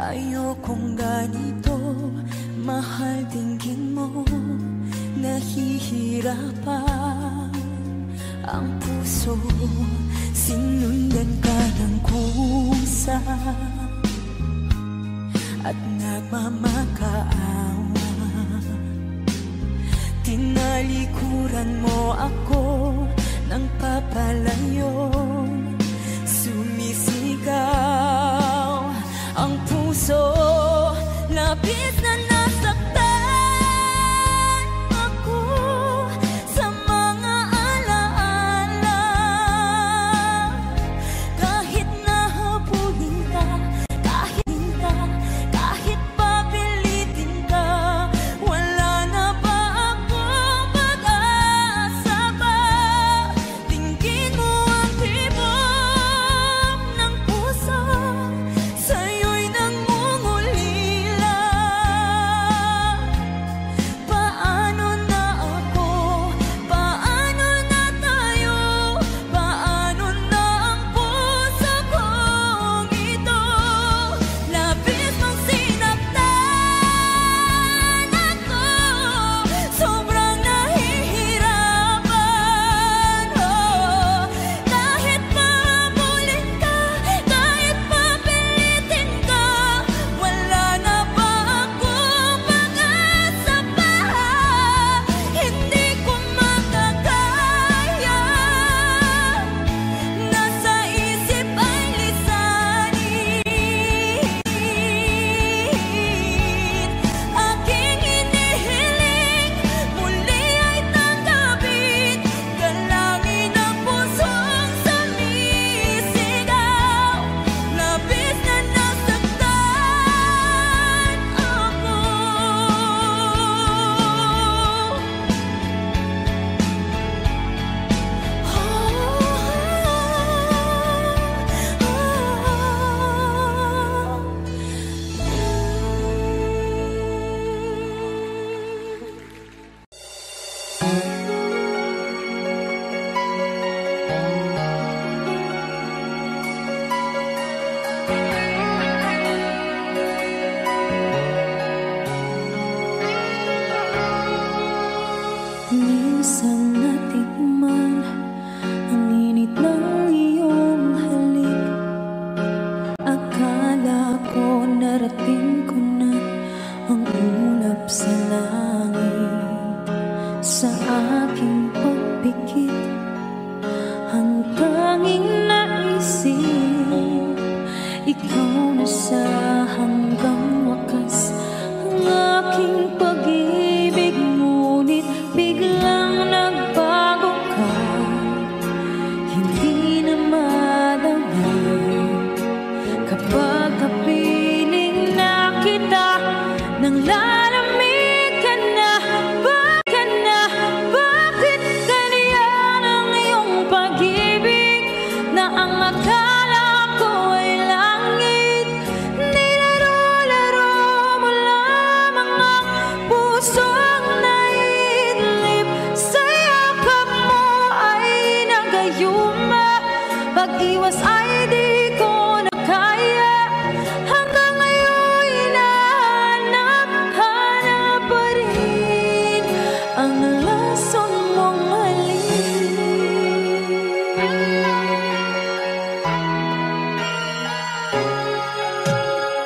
Ayokong ganito, mahal dinggin mo, nahihirapan ang puso, sinundan ka ng kusa at nagmamakaawa. Tinalikuran mo ako ng papalayo, sumisigaw ang puso, labis na nasaktan ako sa mga alaala. Kahit nahabulin ka, kahit papilitin ka, nang lalamig ka na. Bakit ganyan ang iyong pag-ibig na ang akala ko ay langit? Nilaro-laro mo lamang ang pusong naidlip. Sa yakap mo ay nagayuma, pag-iwas ay di ko na kaya. Hanggang ngayon hinahanap pa rin ang lason mong halik.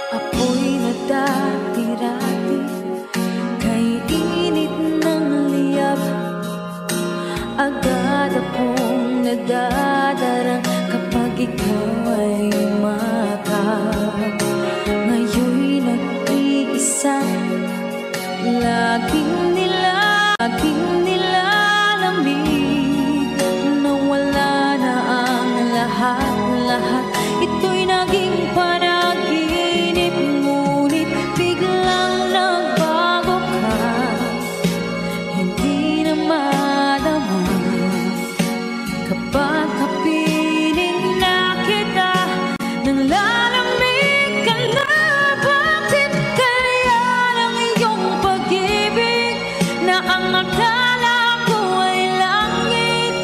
Apoy na dati-dati kay init ng liyab, agad akong nadadarang kapag ikaw ay umatap. Ngayon'y nag-iisa, laging nilalamig. Nawala na ang lahat-lahat, ito'y naging panaginip. Ngunit biglang nagbago ka, hindi na madama kapag kapiling na kita. Nang lalamig ka na, bakit kaya ang iyong pag-ibig na ang akala ko ay langit?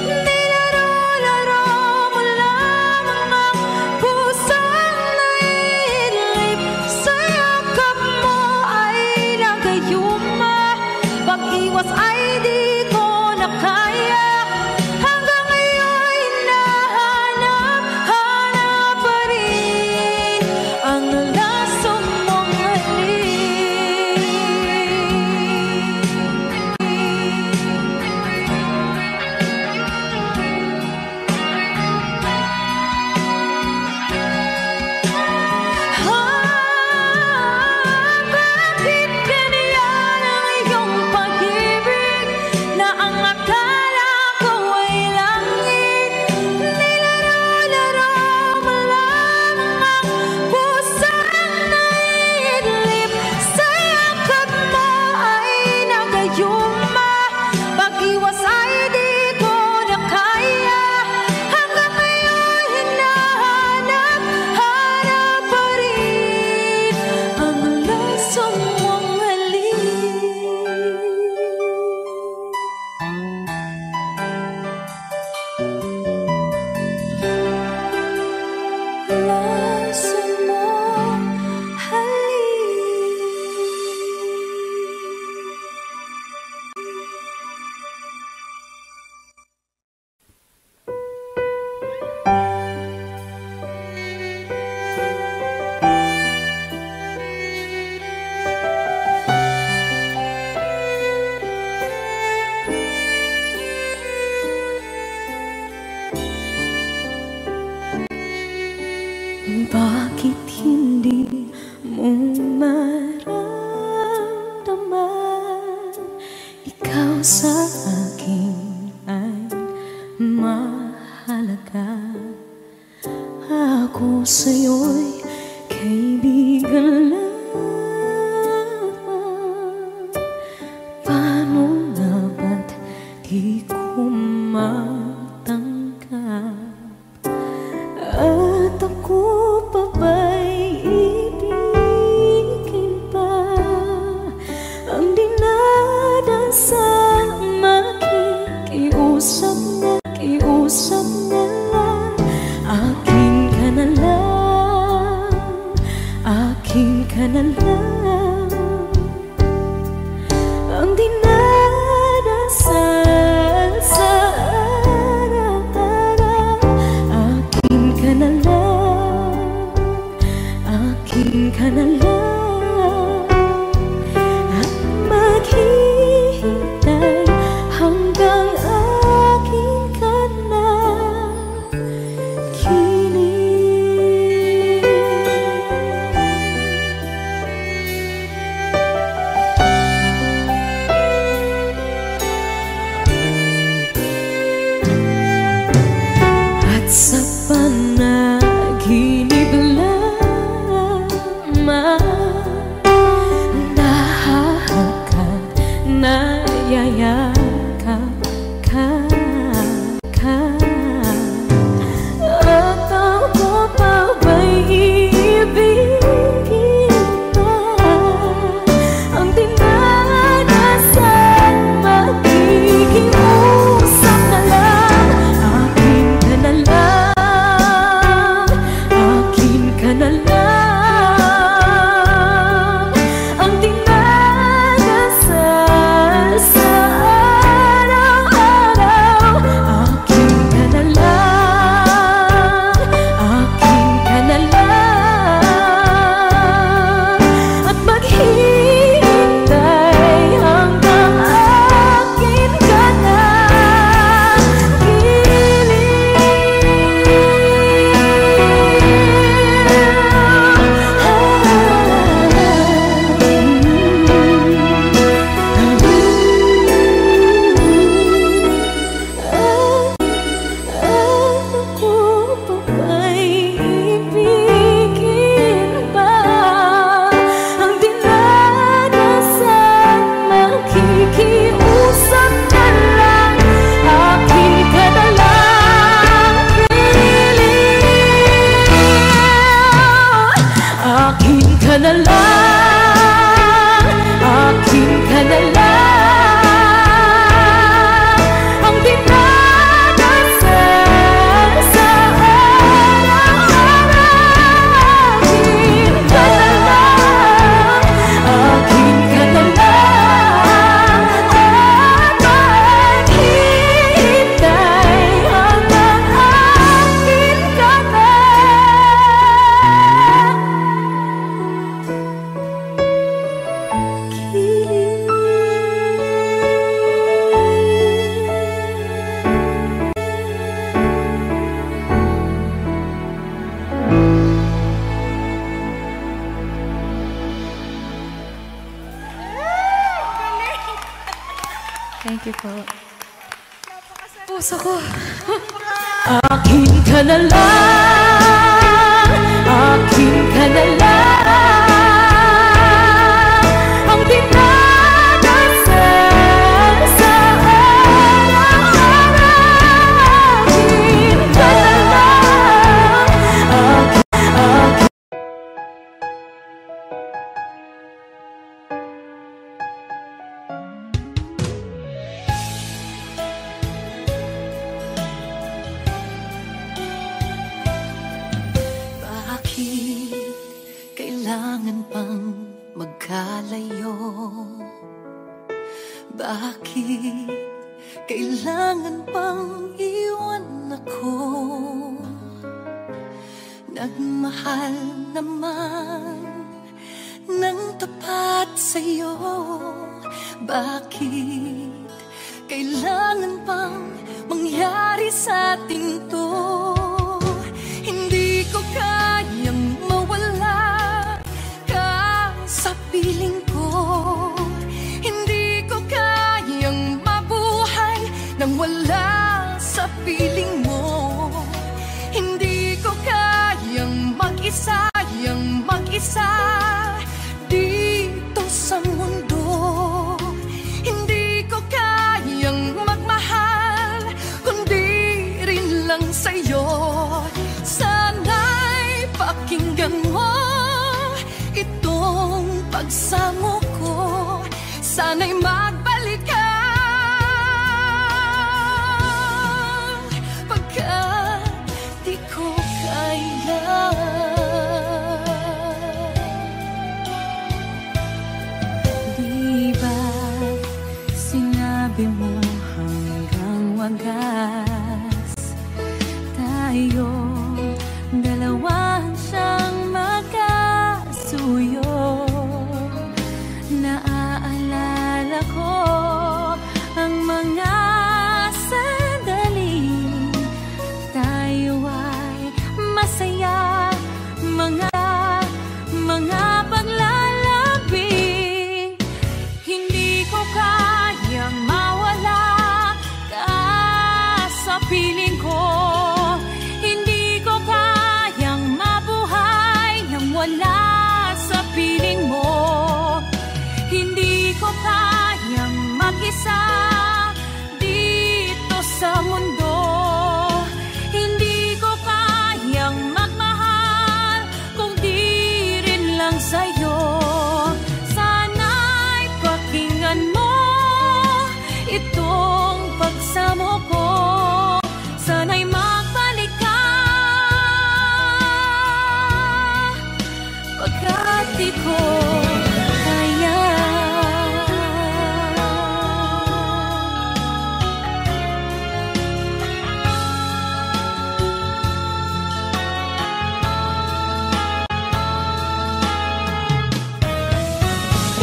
Nilaro-laro mo lamang ang pusong naidlip. Sa yakap mo ay nagayuma, pag-iwas ay di ko na kaya. Hanggang ngayon hinahanap pa rin ang lasong mong halik. Bakit ganyan ang iyong pag-ibig na ang akala ko ay langit? Nilaro-laro mo lamang ang pusong naidlip. Sa yakap mo ay nagayuma, pag-iwas ay di ko na kaya. Hanggang ngayon hinahanap pa rin ang lasong mong halik. Lasong mong halik. Bakit hindi mo maramdaman ikaw sa akin ay mahalaga? Ako sa'yo'y kaibigan lamang. Paano nga ba't di ko matanggap? At ako pa ba'y ibigin pa? Ang dinadasang makikiusap na lang. Akin ka na lang, akin ka na lang. Ang dinadasal sa araw-araw. Akin ka na lang, akin ka na lang. At maghihintay hanggang akin ka na kilig. At sa panaginip lamang Thank you po. Puso ko. Akin ka na lang, akin ka na lang, ang dinadasal sa araw-araw. Akin ka na lang, akin. Kailangan pang magkalayo? Bakit kailangan pang iwan ako? Nagmahal naman ng tapat sa'yo. Bakit kailangan pang mangyari sa atin to? Hindi ko kayang mawala ka sa piling ko. Hindi ko kayang mabuhay nang wala sa piling mo. Hindi ko kayang mag-isa dito sa mundo. Hindi ko kayang magmahal kundi rin lang sa'yo. Sana'y pakinggan mo itong pagsamo ko. Sana'y magbalik ka pagkat di ko kaya. Di ba sinabi mo hanggang wagas tayo dalawang siyang magkasuyo? Naaalala ko ang mga sandali tayo ay masaya, mga paglalambing. Hindi ko kayang mawala ka sa piling ko. Wala sa piling mo. Hindi ko kayang mag-isa dito sa mundo. Hindi ko kayang magmahal kung di rin lang sa'yo. Sana'y pakinggan mo itong pagsamo ko. Sana'y magbalik ka pagkat di ko kaya.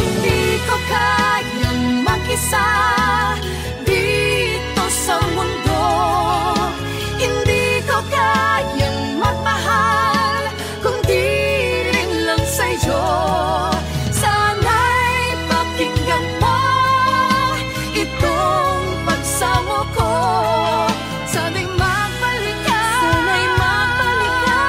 Hindi ko kayang mag-isa dito sa mundo. Hindi ko kayang magmahal kung di sa'yo. Sana'y pakinggan mo itong pagsamo ko. Sana'y magbalik ka, sana'y magbalik ka.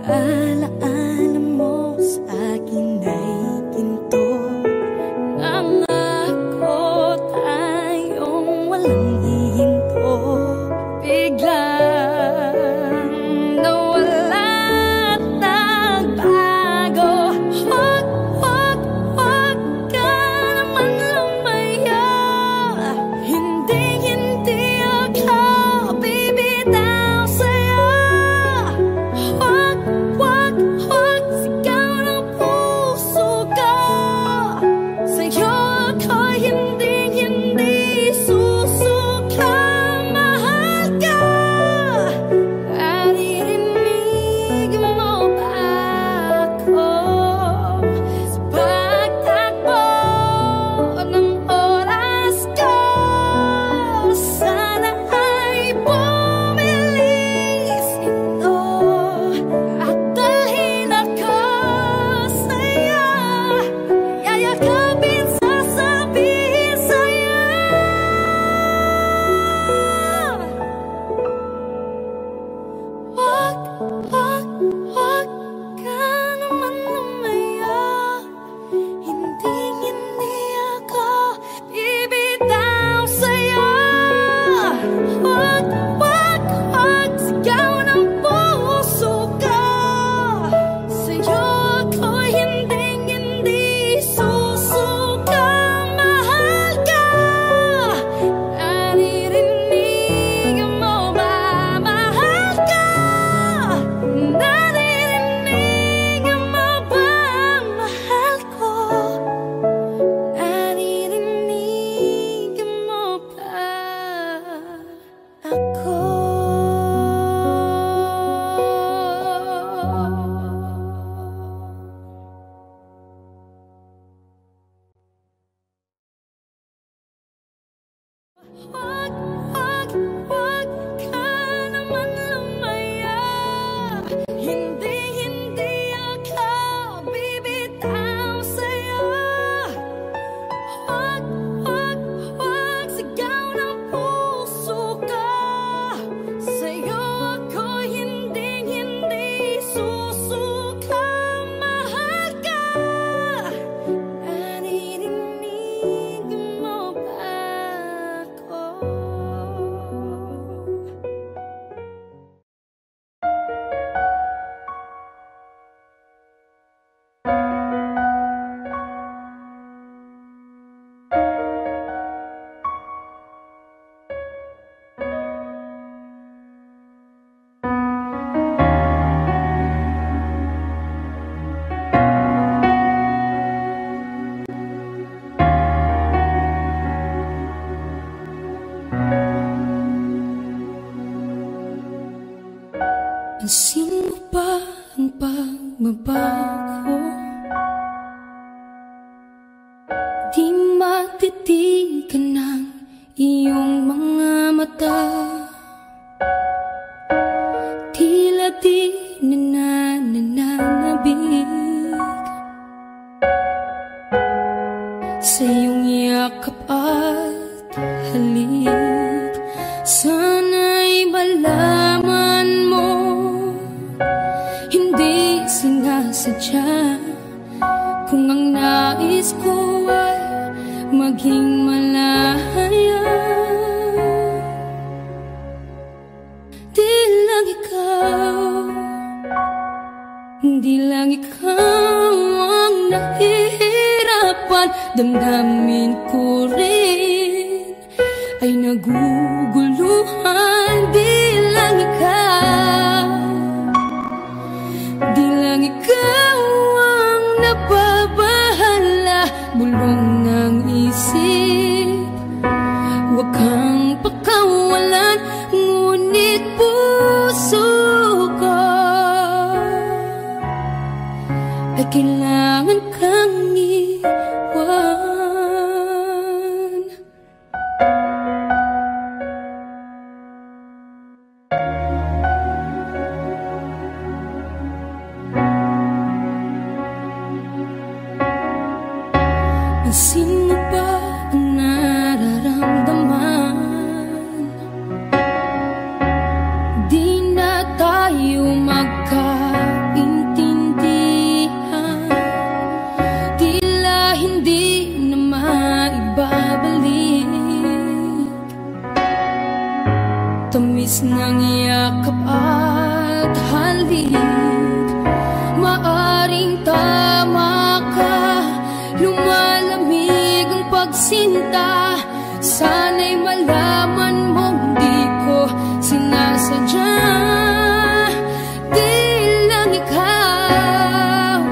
Alaala mo sa akin ay ginto. Nangako tayong walang hihinto. Biglang nawala at nagbago. Huwag, huwag, huwag ka naman lumaya. Hindi, hindi ako bibitaw sa'yo. Huwag, huwag, huwag, sigaw ng puso ko. Sa'yo ako'y hindi, hindi susuka. Mahal ka. Naririnig mo ba ako? Sa pagtakbo ng oras ko, sana ay bumilis ito at dalhin ako sa'yo. Yayakapin, sasabihin sa'yo. Huwag, huwag, huwag ka naman lumaya. Hindi, hindi ako bibitaw sa'yo. Huwag, huwag, huwag, sigaw ng puso ko. Sa'yo ako'y hindi, hindi susuka. Mahal ka. Naririnig mo ba? Mahal ka. Naririnig mo ba? Mahal ko. Naririnig mo ba ako? Huwag, huwag, huwag ka naman lumaya. Hindi, hindi ako bibitaw sa'yo. Huwag, huwag, huwag, sigaw ng puso ko. Sa'yo ako'y hindi, hindi susuka. Mahal ka. Naririnig mo ba ako? Pansin mo ba ang pagbabago? Di matitigan ng iyong mga mata. Tila di nananabig sa iyong yakap at halik. Sana'y malaman mo, hindi sinasadya. Kung ang nais ko ay maging malaya, di lang ikaw, di lang ikaw ang nahihirapan. Damdamin ko rin ay naguguluhan. Di lang ikaw, di lang ikaw ang nababahala. Bulong ng isip, huwag kang pakawalan. Ngunit puso ko ay kailangan kang iwan. Pansin mo ba ang nararamdaman? Di na tayo magkaibigan. Sana'y malaman mong di ko sinasadya. Di lang ikaw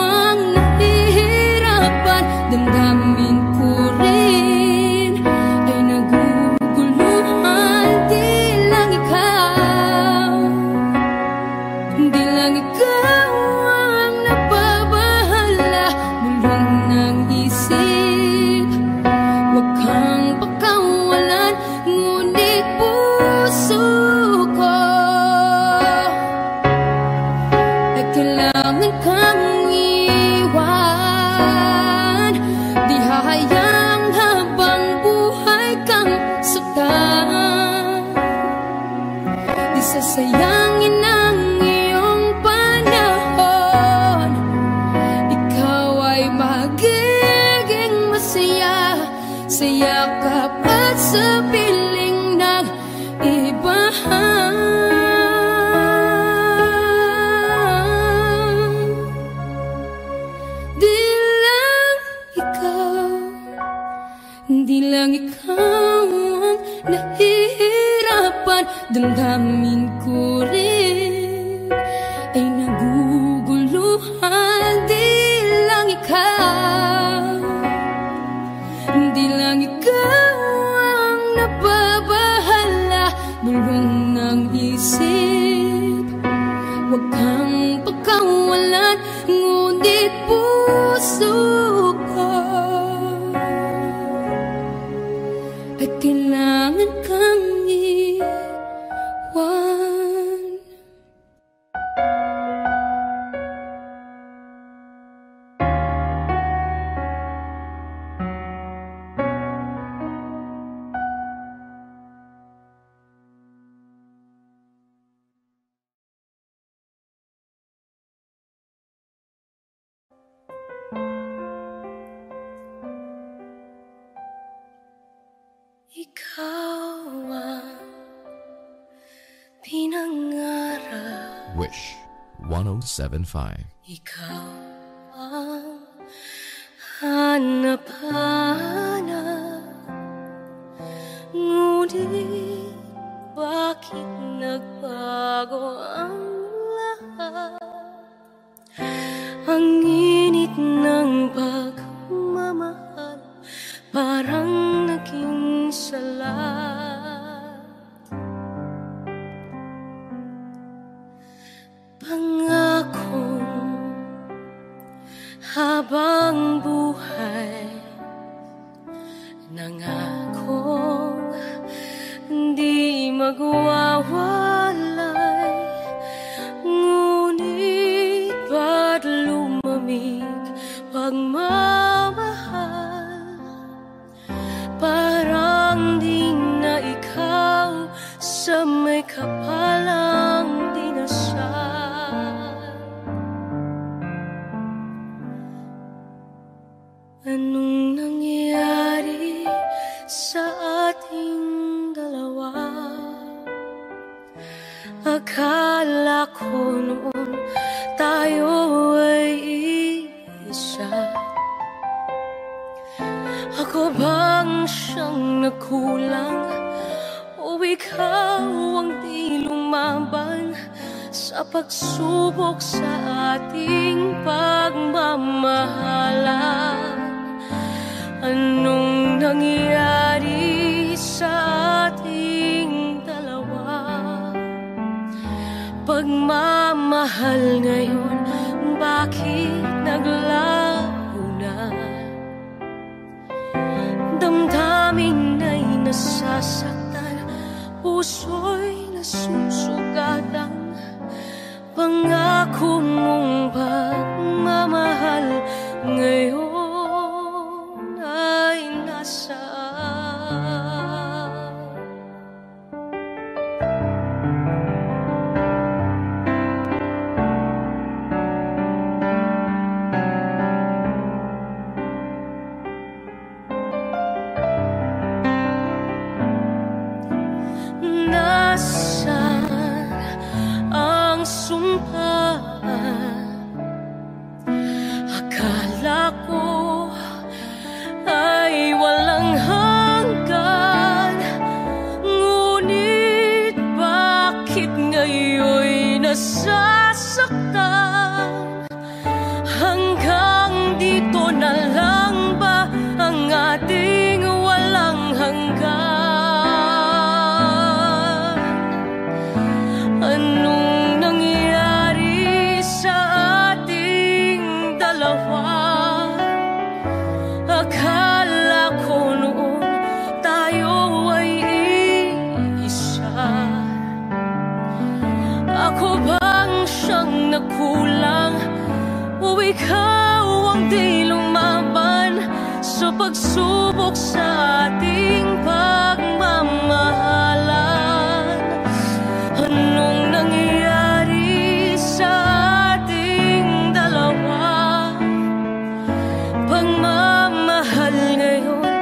ang nahihirapan. Damdamin ko rin ay naguguluhan. Di lang ikaw ang nababahala. Bulong ng isip, huwag kang pakawalan. Ngunit puso ko ay kailangan kang iwan. Di hahayang habang buhay kang saktan. Di sasayangin ang iyong panahon. Ikaw ay magiging masaya sa yakap at sa piling ng iba. Di lang ikaw ang nahihirapan. Damdamin ko rin ay naguguluhan. Di lang ikaw ang nababahala. Bulong ng isip, huwag kang pagkawalan. Ngunit puso ko ay kailangan kang iwan. Ikaw ang pinangarap. Wish 107.5. Ikaw ang hanap-hanap. Ngunit bakit nagbago ang lahat? Ang init ng pagmamahal parang naging salat. Pangakong habang buhay, nangakong di magwawalay. Ngunit ba't lumamig pagmamahal? Parang di na ikaw sa may kapalang dinasal. Anong nangyari sa ating dalawa? Akala ko noon tayo ay isa. Ako bang siyang nagkulang o ikaw ang di lumaban sa pagsubok sa ating pagmamahalan? Anong nangyari sa ating dalawa? Pagmamahal ngayon, bakit naglaho na? Damdamin ay nasasaktan, puso'y nasusugatan. Pangako mong pagmamahal ngayon ay nasaan? Nasaan ang sumpaan? Akala ko bakit ngayon'y nasasaktan? Hanggang dito na lang ba ang ating walang hanggan? Anong nangyari sa ating dalawa? Akala ko noon tayo ay iisa. Ako bang siyang nakulang? O ikaw ang di lumaban sa pagsubok sa ating pagmamahalan? Anong nangyari sa ating dalawa? Pagmamahal ngayon,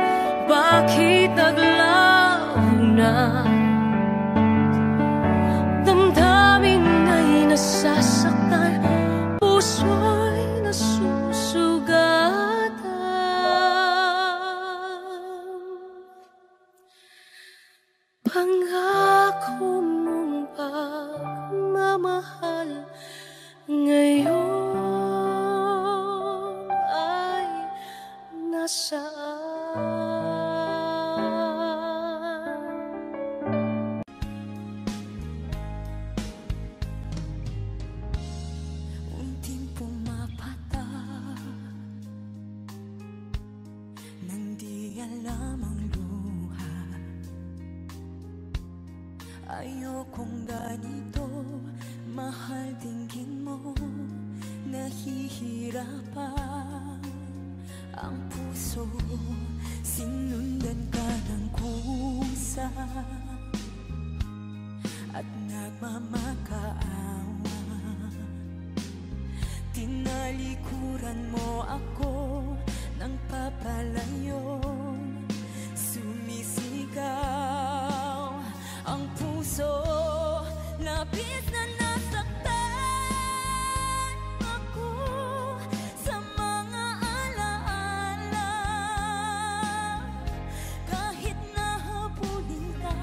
bakit naglaho na? Damdamin ay nasasaktan, puso'y nasusugatan. Pangako mong pagmamahal ngayon ay nasaan? Unting pumapatak nang di alam ang luha. Ayokong ganito, mahal, tingin mo nahihirapan ang puso. Sinundan ka ng kusa at nagmamakaawa. Tinalikuran mo ako ng papalayo. Sumisigaw ang puso, labis na nasaktan ako sa mga alaala. Kahit nahabulin ka,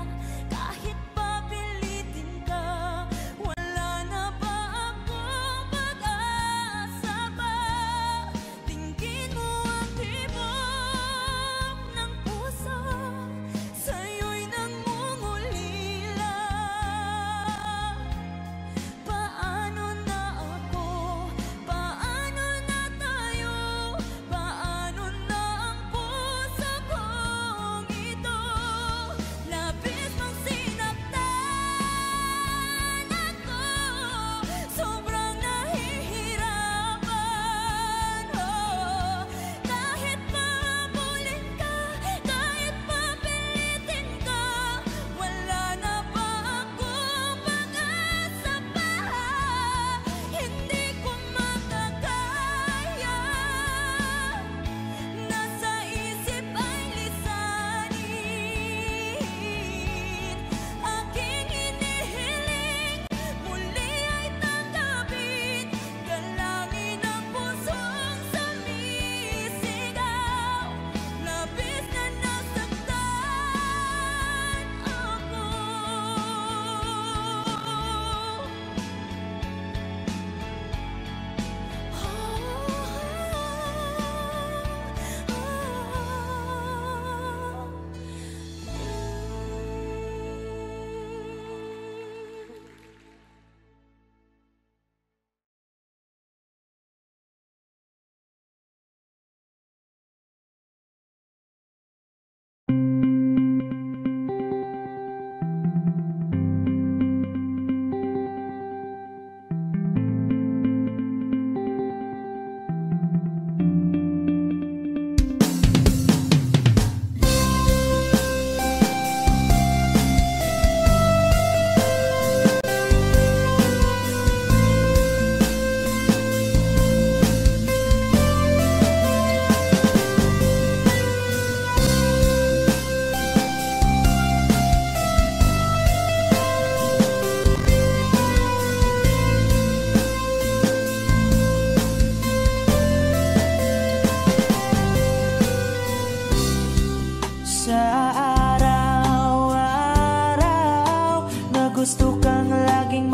kahit papilitin ka, wala na ba akong pag-asa pa? Tingin mo ang tibok ng puso, sa'yo'y nangungulila.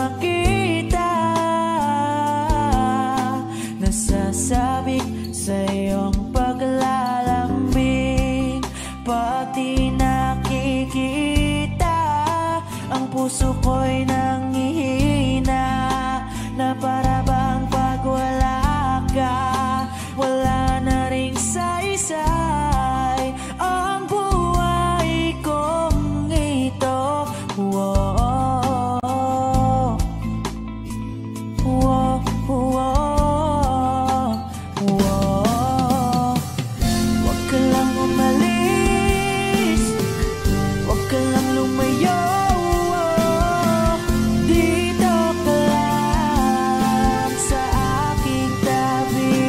makita, nasasabik sa iyong paglalambing. Pati nakikita, ang puso ko'y nanghihina, na para bang pag wala ka, wala na ring saysay ang buhay kong ito. Whoa, whoa, whoa, whoa. Wag ka lang umalis, wag ka lang lumayo, dito ka lang sa aking tabi.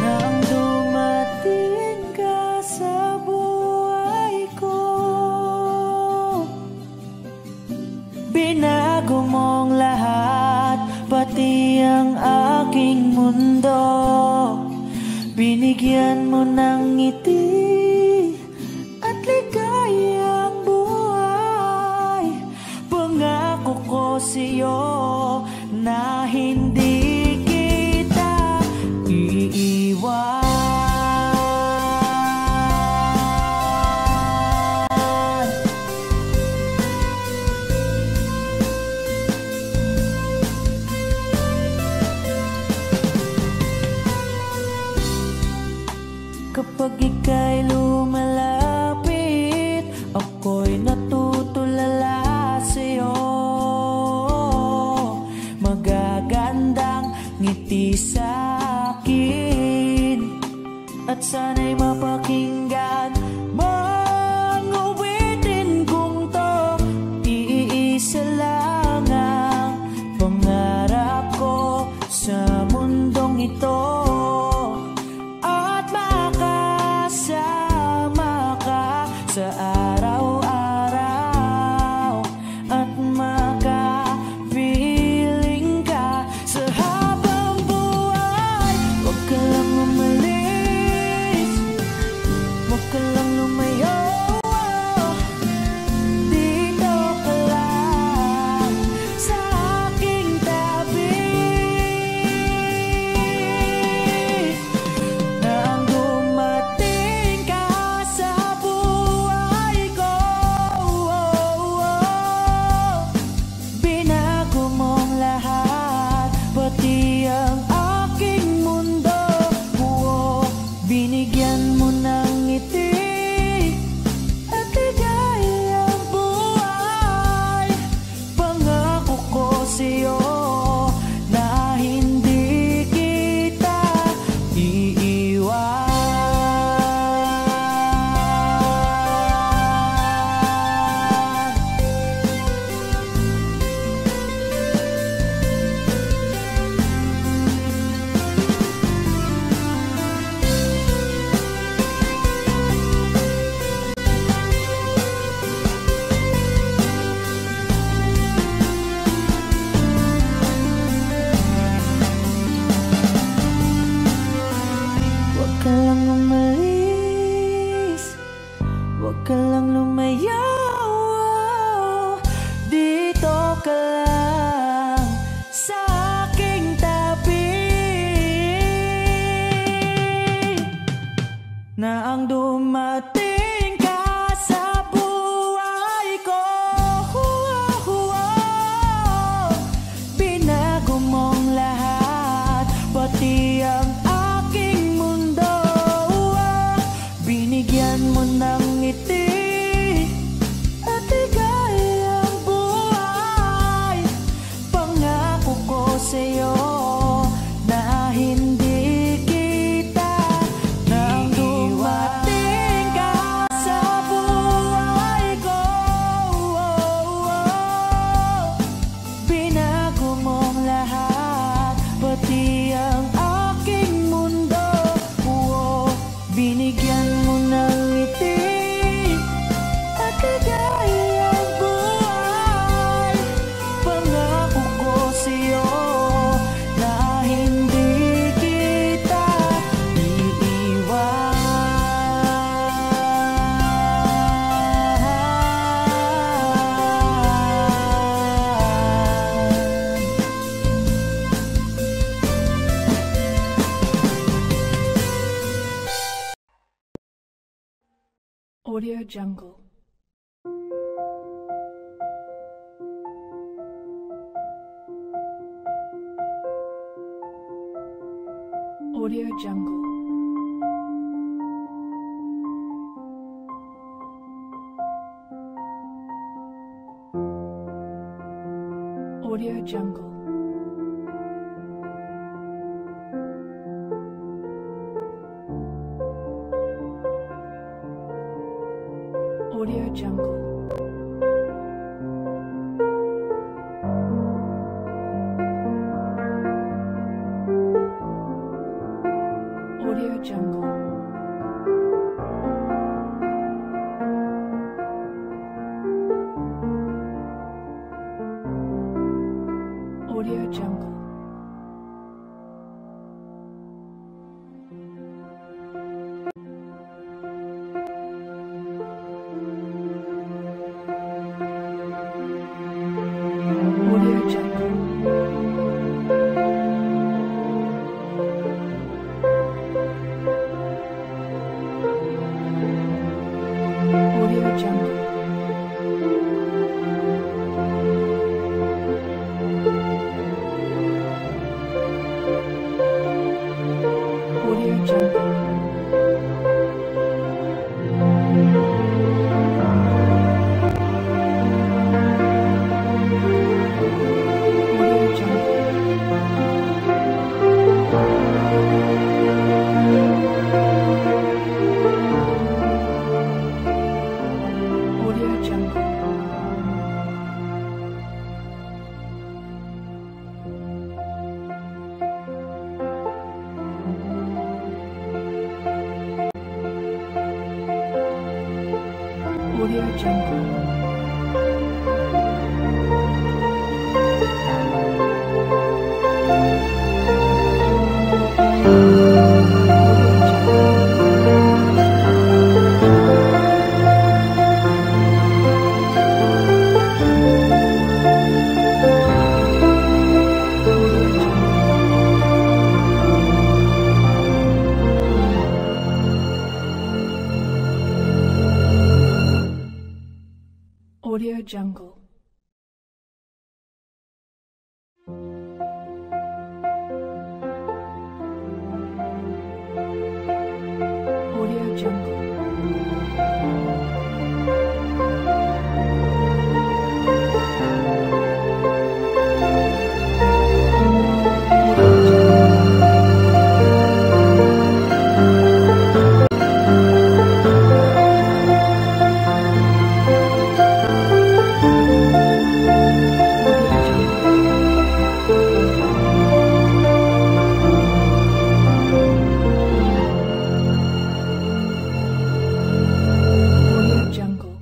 Nang dumating ka sa buhay ko, binago mong lahat, pati ang aking mundo. Binigyan mo ng ngiti at ligayang buhay. Pangako ko sa'yo na hindi kita iiwan. Kapag ika'y lumalapit, ako'y natutulala sa'yo. Magagandang ngiti sa'kin, at sana'y mapakinggan mong awitin kong to. Iisa lang ang pangarap ko sa mundong ito, sa araw-araw, at makapiling ka sa habang buhay. Huwag ka lang umalis, huwag ka lang lumayo, dito ka lang sa aking tabi. Nang dumating ka sa binago mong lahat, pati ang aking mundo. Binigyan mo ng ngiti at ligayang buhay. Pangako ko sa'yo na hindi kita iiwan. Huwag ka lang umalis, huwag ka lang lumayo, dito ka lang sa aking tabi. Na ang dumating ka sa buhay ko, binago mong lahat, pati ang aking mundo. Binigyan mo ng ngiti at ligayang buhay. Pangako ko sa'yo na hindi kita nang dumating ka Audio Jungle. Audio Jungle. Audio Jungle. Audio Jungle. Audio Jungle. Audio Jungle. Audio Jungle. Audio Jungle. Audio Jungle. Audio Jungle. Audio Jungle. Audio Jungle. Audio Jungle. Audio Jungle. Audio Jungle.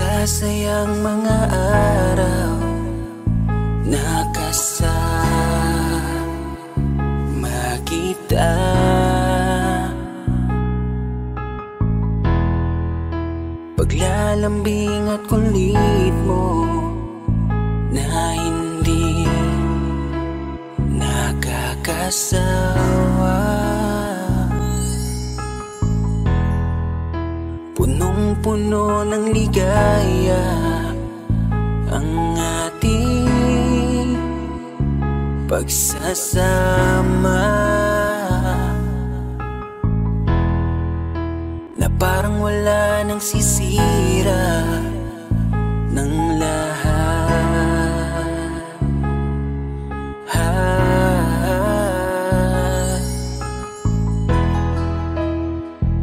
Nagsasayang mga araw nakasama kita. Paglalambing at kulit mo na hindi nakakasawa. Punong-puno ng ligaya ang ating pagsasama, na parang wala nang sisira ng lahat.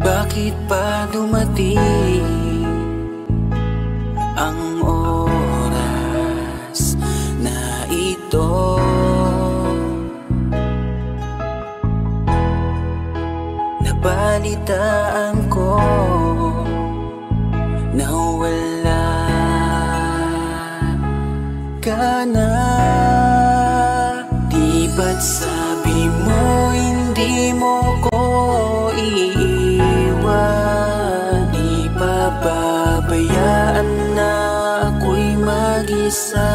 Bakit pa dumating ang oras na ito? Nabalitaan ko na wala ka na. Di ba't sabi mo hindi mo ko iiwan? Di pa babayaan na ako'y mag-isa?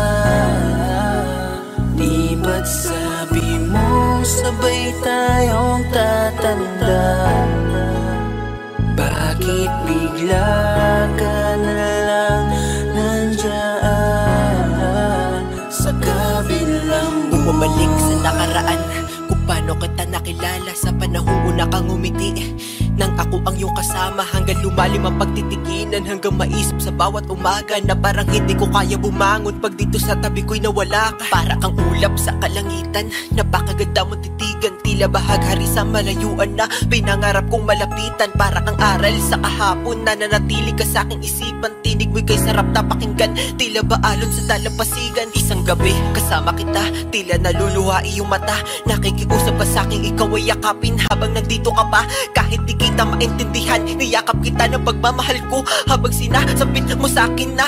Di ba't sabi mo sabay tayong tatanda? Bakit bigla ka na lang nandyan sa kabilang buhay? Bumalik sa nakaraan, kung paano kita nakilala sa panahong una kang umiti. Nang ako ang iyong kasama, hanggang lumalim ang pagtitikinan, hanggang maisip sa bawat umaga na parang hindi ko kaya bumangon pag dito sa tabi ko'y nawala ka. Para kang ulap sa kalangitan, napakaganda mong titigan, tila bahaghari sa malayuan na pinangarap kong malapitan. Para kang aral sa kahapon na nanatili ka sa aking isipan, tinig mo'y kay sarap na pakinggan, tila ba alon sa dalampasigan. Isang gabi kasama kita, tila naluluha iyong mata, nakikiusap ka sa aking ikaw ay yakapin habang nandito ka pa. Kahit di kita maintindihan, niyakap kita ng pagmamahal ko, habang sinasabit mo sa akin na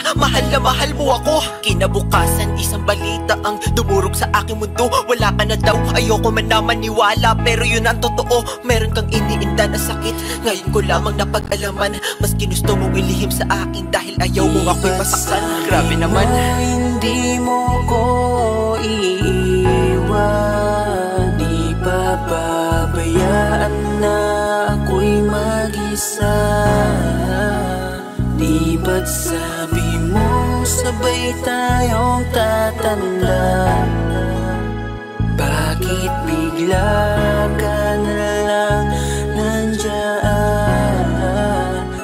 mahal mo ako. Kinabukasan, isang balita ang dumurog sa aking mundo. Wala ka na daw, ayoko man na maniwala, pero yun ang totoo. Meron kang iniinda na sakit, ngayon ko lamang napag-alaman. Mas ginusto mong ilihim sa akin dahil ayaw mong ako'y masaktan. Grabe naman. Hindi mo ko iiwan, di pa babayaan na ako'y mag-isa. Di ba't sabi mo sabay tayong tatanda? Bakit bigla ka na lang nandyan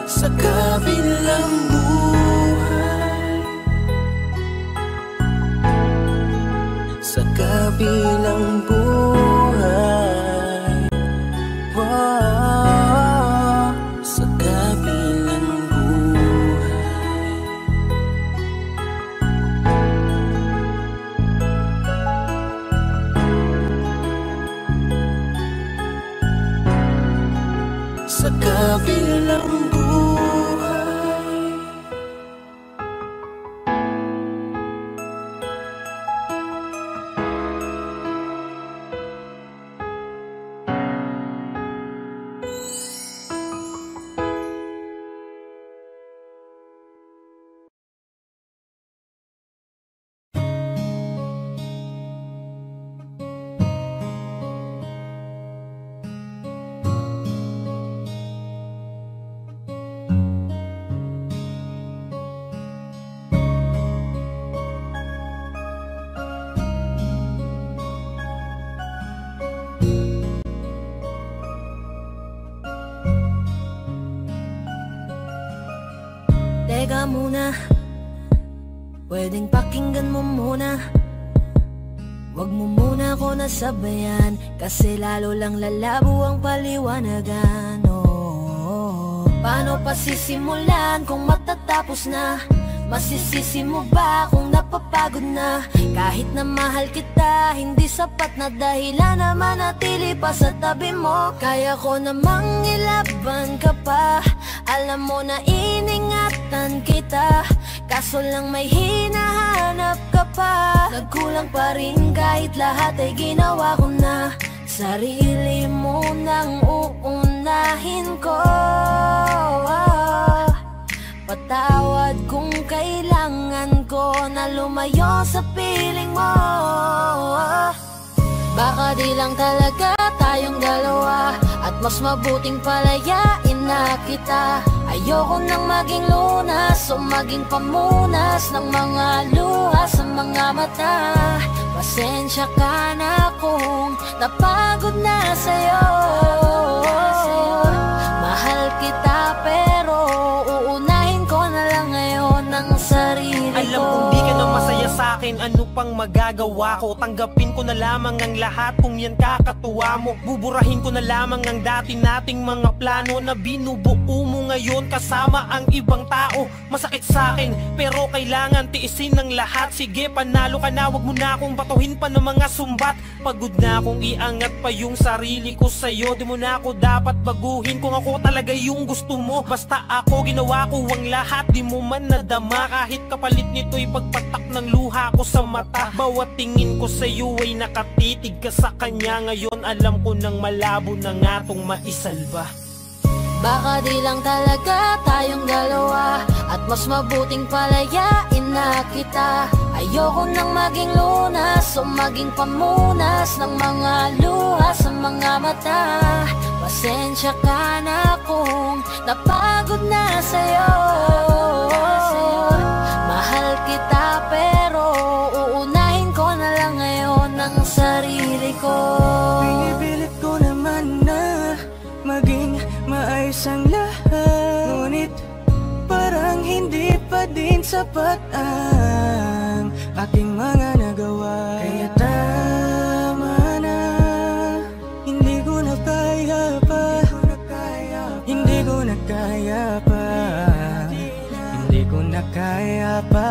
sa kabilang buhay? Sa kabilang buhay, wow, sa kabilang buhay. Sa kabilang buhay. Teka muna, pwedeng pakinggan mo muna. Wag mo muna ako nasabayan, kasi lalo lang lalabo ang paliwanagan. Oh, paano pa sisimulan kung matatapos na? Masisisi mo ba kung napapagod na? Kahit na mahal kita, hindi sapat na dahilan na manatili pa sa tabi mo. Kaya ko namang ilaban ka pa, alam mo na iningatan kita. Kaso lang may hinahanap ka pa. Nagkulang pa rin kahit lahat ay ginawa ko na. Sarili mo nang uunahin ko. Patawad kung kailangan ko na lumayo sa piling mo. Baka di lang talaga tayong dalawa, at mas mabuting palayain na kita. Ayoko nang maging lunas o maging pamunas ng mga luha sa mga mata. Pasensya ka na kung napagod na sa'yo. Mahal kita pero uunahin ko na lang ngayon ang sarili ko. Alam kong di ka na masaya sa'kin, ano pang magagawa ko? Tanggapin ko na lamang ang lahat kung yan kakatuwa mo. Buburahin ko na lamang ang dati nating mga plano na binubuo mo ngayon kasama ang ibang tao. Masakit sa'kin pero kailangan tiisin ng lahat. Sige, panalo ka na, wag mo na akong batuhin pa ng mga sumbat. Pagod na akong iangat pa yung sarili ko sa'yo. Di mo na ako dapat baguhin kung ako talaga yung gusto mo. Basta ako, ginawa ko ang lahat, di mo man nadama. Kahit kapalit nito'y pagpatak ng luha ko sa mata. Bawat tingin ko sa'yo ay nakatitig ka sa kanya. Ngayon alam ko nang malabo na nga tong maisalba. Baka di lang talaga tayong dalawa, at mas mabuting palayain na kita. Ayoko nang maging lunas o maging pamunas ng mga luha sa mga mata. Pasensya ka na kung napagod na sa'yo. Mahal kita pero uunahin ko na lang ngayon ang sarili ko. Pinipilit ko naman na maging maayos ang lahat, ngunit parang hindi pa din sapat ang aking mga nagawa. Kaya tama na, hindi ko na kaya pa, hindi ko na kaya pa, hindi ko na kaya pa.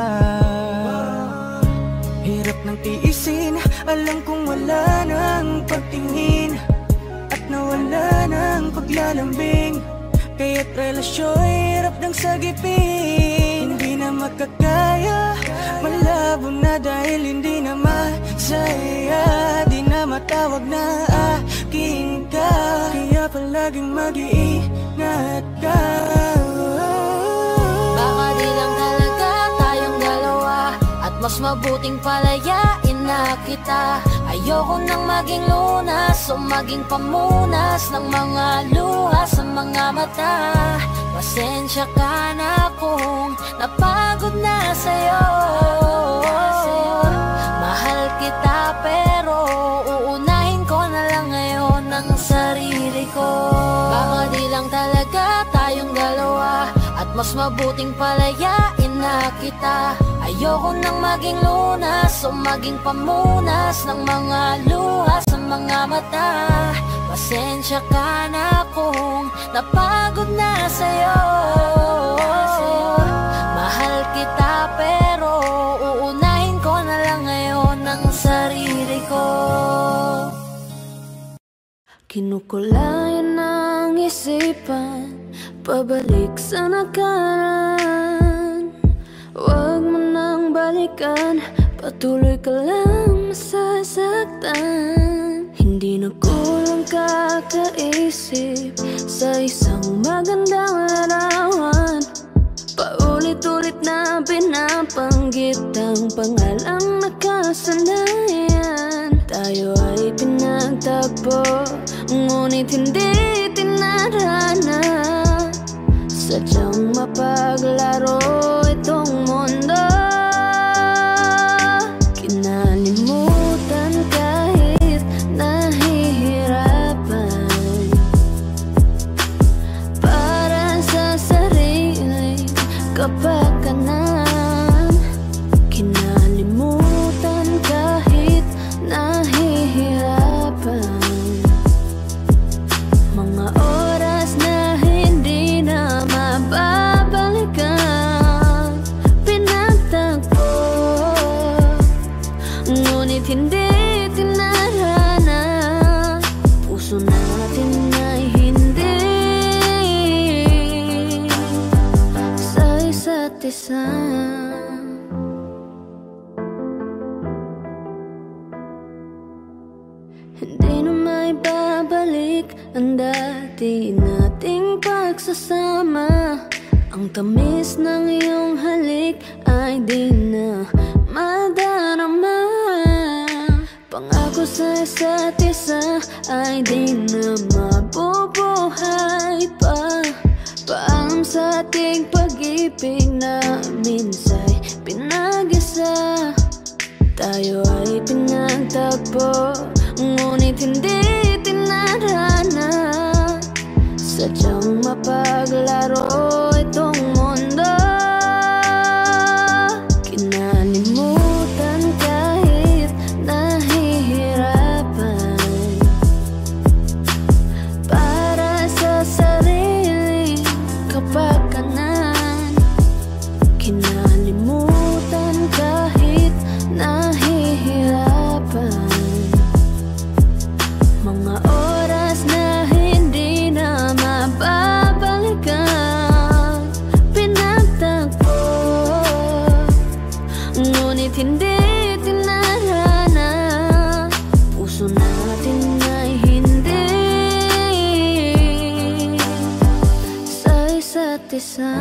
Hirap ng tiisin, alam kong wala nang pagtingin at nawala ng paglalambing. Kaya't relasyo'y hirap ng sagipin. Hindi na makakaya, malabo na dahil hindi na masaya. Di na matawag na akin ka, kaya palaging mag-iingat ka. Baka di lang talaga tayong dalawa, at mas mabuting palayain na kita. Ayoko nang maging lunas o maging pamunas ng mga luha sa mga mata. Pasensya ka na kung napagod na sa'yo. Mahal kita pero uunahin ko na lang ngayon ang sarili ko. Baka di lang talaga tayong dalawa, at mas mabuting palayain na kita. Ayoko nang maging lunas o maging pamunas ng mga luha sa mga mata. Pasensya ka na kung napagod na sa'yo. Mahal kita pero uunahin ko na lang ngayon ang sarili ko. Kinukulayan ng isipan, pabalik sa nakaraan. Huwag mo nang balikan, patuloy ka lang masasaktan. Hindi na kulang kakaisip sa isang magandang larawan. Paulit-ulit na pinapanggit ang pangalang nakasanayan. Tayo ay pinagtagpo, ngunit hindi tinarana. Sadyang mapaglaro itong mundo. Kinalimutan kahit nahihirapan, para sa sariling kapakanan. Kinalimutan kahit nahihirapan, mga oras na hindi na mababalikan. Pinagtagpo, ngunit hindi tinarana. Puso natin ay hindi sa isa't isa. ang dati nating pagsasama. Ang tamis ng iyong halik ay di na madarama. Pangako sa isa't isa ay di na mabubuhay pa. Paalam sa ating pag-ibig na minsa'y pinag-isa. Tayo ay pinagtagpo, ngunit hindi tinadhana. Sadyang mapaglaro itong mundo. Kinalimutan kahit nahihirapan, para sa sariling kapakanan. Kinalimutan kahit nahihirapan, mga oras na hindi na mababalikan. Pinagtagpo, ngunit hindi tinadhana. Puso natin ay hindi sa isa't isa.